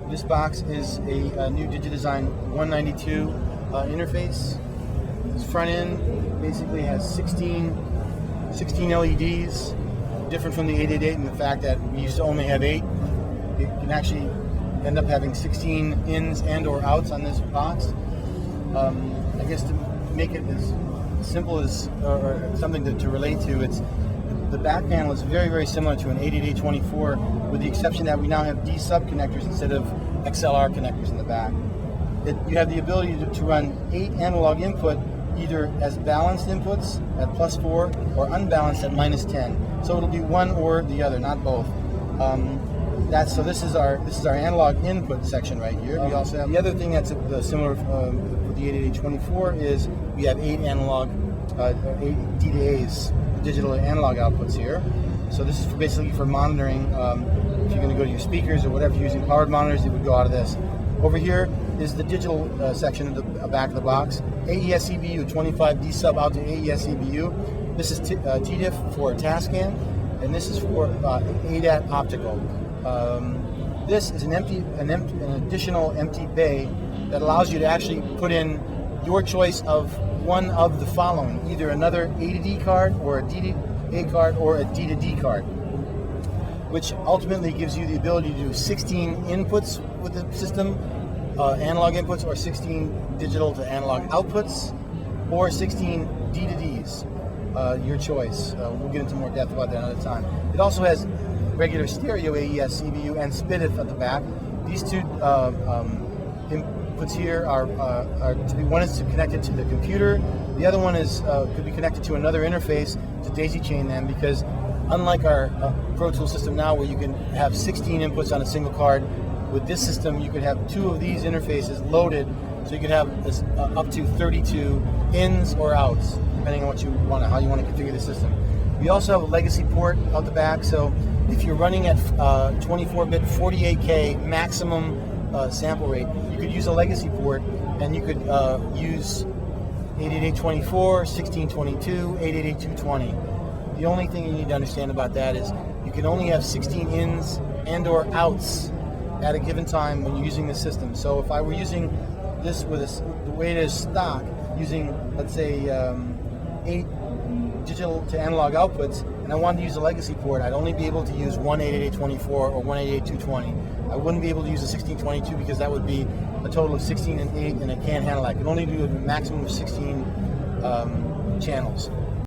This box is a new Digidesign 192 interface. This front end basically has 16 LEDs, different from the 888 in the fact that we used to only have 8. It can actually end up having 16 ins and or outs on this box. I guess to make it as simple as, or something to relate to, it's the back panel is very, very similar to an 88824, with the exception that we now have D sub connectors instead of XLR connectors in the back. You have the ability to run 8 analog input either as balanced inputs at +4 or unbalanced at -10. So it'll be one or the other, not both. So this is our analog input section right here. We also have the other thing that's similar with the 88824 is we have 8 analog, 8 D to A's, digital analog outputs here. So this is basically for monitoring. If you're going to go to your speakers or whatever you're using powered monitors, it would go out of this. Over here is the digital section of the back of the box. AES EBU, 25 D sub out to AES EBU. This is TDIF for Tascam, and this is for ADAT optical. This is an additional empty bay that allows you to actually put in your choice of one of the following, either another A to D card or a D to A card or a D to D card, which ultimately gives you the ability to do 16 inputs with the system, analog inputs, or 16 digital to analog outputs, or 16 D to Ds, your choice. We'll get into more depth about that another time. It also has regular stereo AES EBU and SPDIF at the back. These two inputs here are to be, one is to connect it to the computer, the other one is could be connected to another interface to daisy chain them, because unlike our Pro Tool system now where you can have 16 inputs on a single card, with this system you could have 2 of these interfaces loaded, so you could have this, up to 32 ins or outs, depending on what you want, how you want to configure the system. We also have a legacy port out the back, so if you're running at 24-bit 48K maximum sample rate, you could use a legacy port, and you could use 88824, 1622, 888220. The only thing you need to understand about that is you can only have 16 ins and or outs at a given time when you're using the system. So if I were using this with the way it is stock, using, let's say, 8 digital to analog outputs, and I wanted to use a legacy port, I'd only be able to use one 88824 or one 888220. I wouldn't be able to use a 1622 because that would be a total of 16 and 8, and it can't handle that. I can only do a maximum of 16 channels.